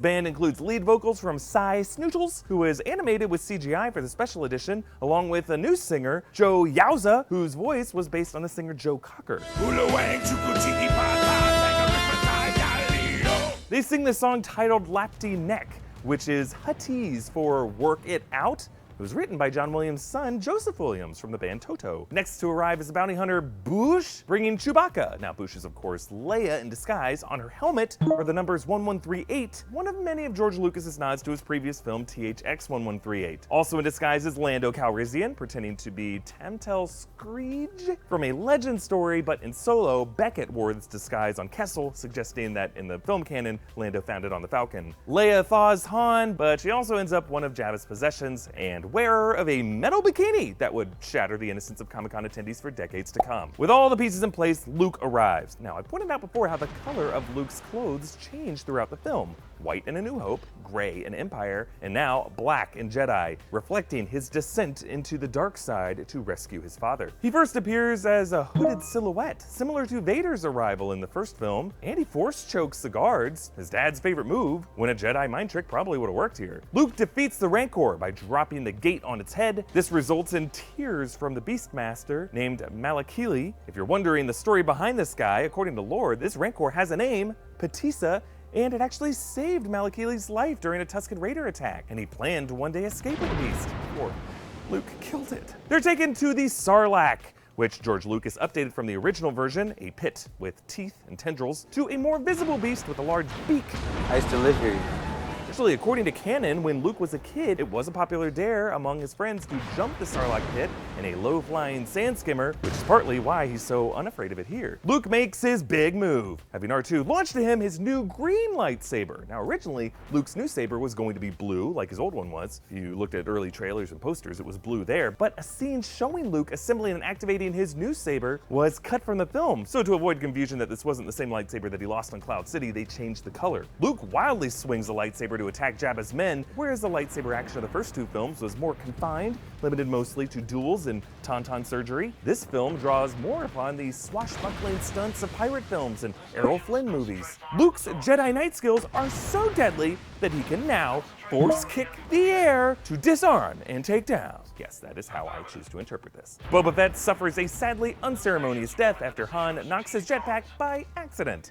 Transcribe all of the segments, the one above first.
Band includes lead vocals from Cy Snootles, who was animated with CGI for the special edition, along with a new singer, Joe Yowza, whose voice was based on the singer Joe Cocker. They sing the song titled Lapti Neck, which is Huttese for Work It Out. It was written by John Williams' son, Joseph Williams, from the band Toto. Next to arrive is the bounty hunter Boosh, bringing Chewbacca. Now, Boosh is, of course, Leia in disguise. On her helmet are the numbers 1138, one of many of George Lucas's nods to his previous film, THX 1138. Also in disguise is Lando Calrissian, pretending to be Tamtel Screech from a Legend story, but in Solo, Beckett wore this disguise on Kessel, suggesting that in the film canon, Lando found it on the Falcon. Leia thaws Han, but she also ends up one of Jabba's possessions and wearer of a metal bikini that would shatter the innocence of Comic-Con attendees for decades to come. With all the pieces in place, Luke arrives. Now, I pointed out before how the color of Luke's clothes changed throughout the film. White in A New Hope, gray in Empire, and now black in Jedi, reflecting his descent into the dark side to rescue his father. He first appears as a hooded silhouette, similar to Vader's arrival in the first film, and he force chokes the guards, his dad's favorite move, when a Jedi mind trick probably would have worked here. Luke defeats the Rancor by dropping the gate on its head. This results in tears from the Beastmaster, named Malakili. If you're wondering the story behind this guy, according to lore, this Rancor has a name, Patissa, and it actually saved Malakili's life during a Tusken Raider attack, and he planned to one day escape with the beast, before Luke killed it. They're taken to the Sarlacc, which George Lucas updated from the original version, a pit with teeth and tendrils, to a more visible beast with a large beak. I used to live here. Actually, according to canon, when Luke was a kid, it was a popular dare among his friends to jump the Sarlacc pit in a low-flying sand skimmer, which is partly why he's so unafraid of it here. Luke makes his big move, having R2 launch to him his new green lightsaber. Now, originally, Luke's new saber was going to be blue, like his old one was. If you looked at early trailers and posters, it was blue there, but a scene showing Luke assembling and activating his new saber was cut from the film. So to avoid confusion that this wasn't the same lightsaber that he lost on Cloud City, they changed the color. Luke wildly swings the lightsaber to attack Jabba's men, whereas the lightsaber action of the first two films was more confined, limited mostly to duels and tauntaun surgery. This film draws more upon the swashbuckling stunts of pirate films and Errol Flynn movies. Luke's Jedi Knight skills are so deadly that he can now force kick the air to disarm and take down. Yes, that is how I choose to interpret this. Boba Fett suffers a sadly unceremonious death after Han knocks his jetpack by accident.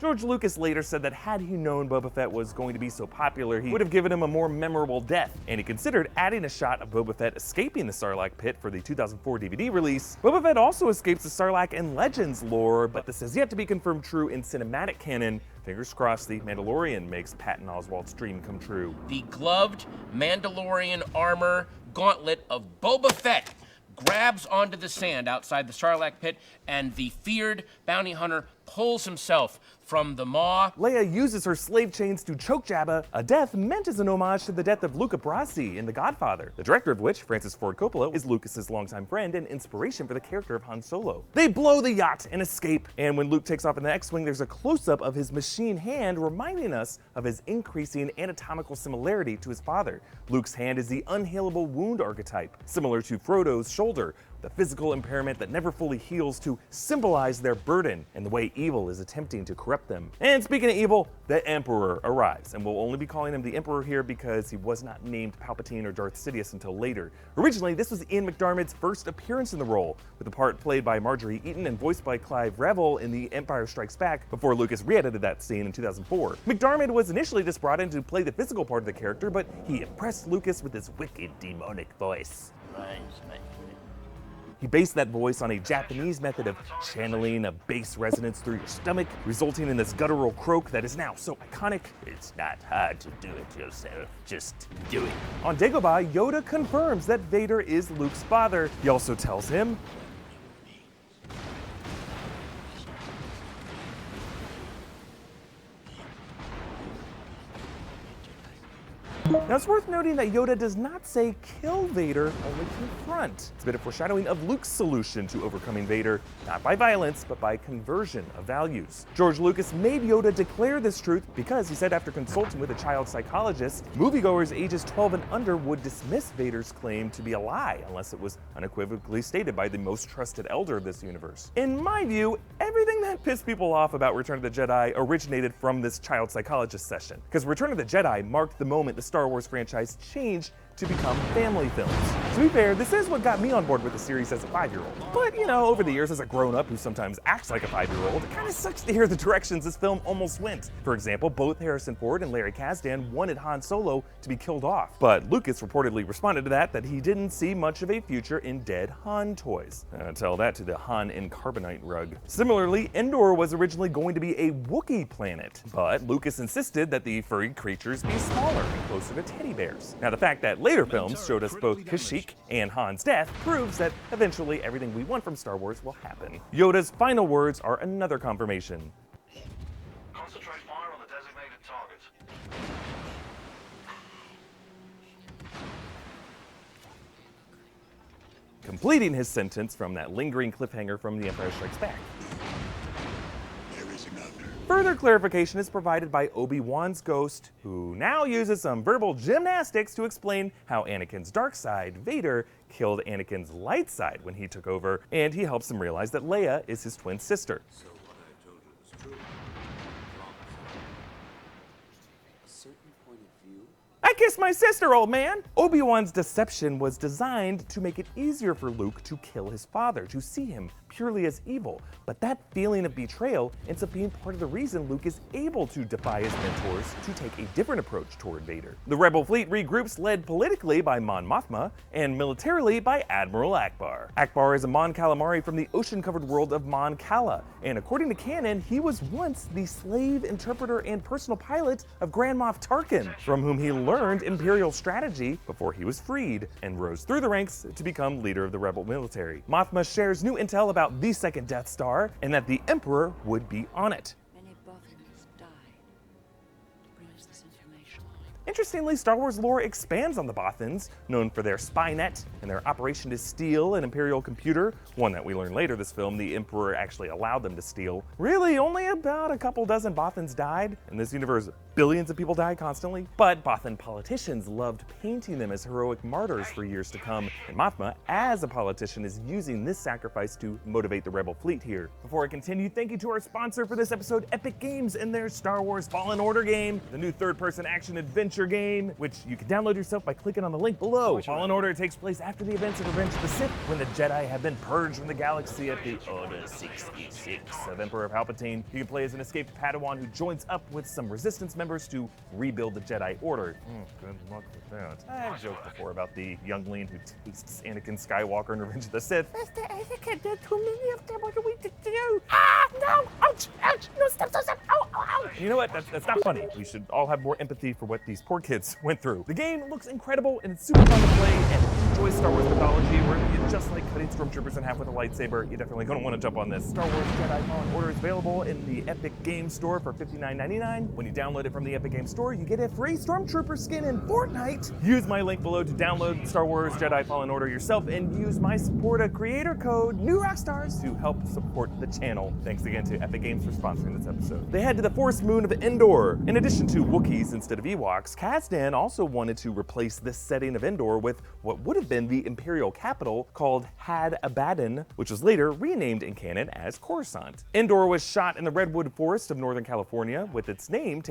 George Lucas later said that had he known Boba Fett was going to be so popular, he would have given him a more memorable death, and he considered adding a shot of Boba Fett escaping the Sarlacc pit for the 2004 DVD release. Boba Fett also escapes the Sarlacc in Legends lore, but this has yet to be confirmed true in cinematic canon. Fingers crossed the Mandalorian makes Patton Oswalt's dream come true. The gloved Mandalorian armor gauntlet of Boba Fett grabs onto the sand outside the Sarlacc pit, and the feared bounty hunter pulls himself from the maw. Leia uses her slave chains to choke Jabba, a death meant as an homage to the death of Luca Brasi in The Godfather, the director of which, Francis Ford Coppola, is Lucas's longtime friend and inspiration for the character of Han Solo. They blow the yacht and escape, and when Luke takes off in the X-Wing, there's a close-up of his machine hand reminding us of his increasing anatomical similarity to his father. Luke's hand is the unhealable wound archetype, similar to Frodo's shoulder, the physical impairment that never fully heals to symbolize their burden and the way evil is attempting to corrupt them. And speaking of evil, the Emperor arrives, and we'll only be calling him the Emperor here because he was not named Palpatine or Darth Sidious until later. Originally, this was Ian McDiarmid's first appearance in the role, with the part played by Marjorie Eaton and voiced by Clive Revill in The Empire Strikes Back before Lucas re-edited that scene in 2004. McDiarmid was initially just brought in to play the physical part of the character, but he impressed Lucas with his wicked demonic voice. He based that voice on a Japanese method of channeling a bass resonance through your stomach, resulting in this guttural croak that is now so iconic. It's not hard to do it yourself, just do it. On Dagobah, Yoda confirms that Vader is Luke's father. He also tells him, Now it's worth noting that Yoda does not say kill Vader, only confront. It's a bit of foreshadowing of Luke's solution to overcoming Vader, not by violence, but by conversion of values. George Lucas made Yoda declare this truth because he said after consulting with a child psychologist, moviegoers ages 12 and under would dismiss Vader's claim to be a lie unless it was unequivocally stated by the most trusted elder of this universe. In my view, everything that pissed people off about Return of the Jedi originated from this child psychologist session, because Return of the Jedi marked the moment the Star Wars franchise changed to become family films. To be fair, this is what got me on board with the series as a 5-year-old. But, you know, over the years as a grown-up who sometimes acts like a 5-year-old, it kind of sucks to hear the directions this film almost went. For example, both Harrison Ford and Larry Kasdan wanted Han Solo to be killed off. But Lucas reportedly responded to that he didn't see much of a future in dead Han toys. Tell that to the Han in carbonite rug. Similarly, Endor was originally going to be a Wookiee planet, but Lucas insisted that the furry creatures be smaller and closer to teddy bears. Now, the fact that later films showed us both Kashyyyk and Han's death proves that eventually everything we want from Star Wars will happen. Yoda's final words are another confirmation. Concentrate fire on the designated targets. Completing his sentence from that lingering cliffhanger from The Empire Strikes Back. Further clarification is provided by Obi-Wan's ghost, who now uses some verbal gymnastics to explain how Anakin's dark side, Vader, killed Anakin's light side when he took over, and he helps him realize that Leia is his twin sister. So what I told you was true. A certain point of view. I kissed my sister, old man! Obi-Wan's deception was designed to make it easier for Luke to kill his father, to see him purely as evil. But that feeling of betrayal ends up being part of the reason Luke is able to defy his mentors to take a different approach toward Vader. The Rebel fleet regroups, led politically by Mon Mothma and militarily by Admiral Akbar. Akbar is a Mon Calamari from the ocean-covered world of Mon Cala, and according to canon, he was once the slave, interpreter, and personal pilot of Grand Moff Tarkin, from whom he learned Imperial strategy before he was freed, and rose through the ranks to become leader of the Rebel military. Mothma shares new intel about the second Death Star, and that the Emperor would be on it. Many Bothans died to bring us this information. Interestingly, Star Wars lore expands on the Bothans, known for their spy net and their operation to steal an Imperial computer, one that we learn later this film the Emperor actually allowed them to steal. Really, only about a couple dozen Bothans died. In this universe, billions of people die constantly, but Bothan politicians loved painting them as heroic martyrs for years to come, and Mothma, as a politician, is using this sacrifice to motivate the Rebel fleet here. Before I continue, thank you to our sponsor for this episode, Epic Games, and their Star Wars Fallen Order game, the new third-person action-adventure game, which you can download yourself by clicking on the link below. Fallen Order takes place after the events of Revenge of the Sith, when the Jedi have been purged from the galaxy at the Order 66 of Emperor Palpatine. You can play as an escaped Padawan who joins up with some Resistance members to rebuild the Jedi Order. Good luck with that. I've joked before about the youngling who tastes Anakin Skywalker in Revenge of the Sith. Mr. Anakin, there are too many of them. What are we to do? Ah, no! Ouch! Ouch! No, stop! Ow! Ow! Ow! You know what? That's not funny. We should all have more empathy for what these poor kids went through. The game looks incredible and it's super fun to play, and enjoy Star Wars mythology where you just like cutting stormtroopers in half with a lightsaber. You're definitely going to want to jump on this. Star Wars Jedi Fallen Order is available in the Epic Games Store for $59.99. When you download it from the Epic Games Store, you get a free Stormtrooper skin in Fortnite. Use my link below to download Star Wars Jedi Fallen Order yourself, and use my Supporta creator code NewRockstars to help support the channel. Thanks again to Epic Games for sponsoring this episode. They head to the Forest Moon of Endor. In addition to Wookiees instead of Ewoks, Kasdan also wanted to replace this setting of Endor with what would have been the Imperial capital called Had Abaddon, which was later renamed in canon as Coruscant. Endor was shot in the Redwood Forest of Northern California, with its name taken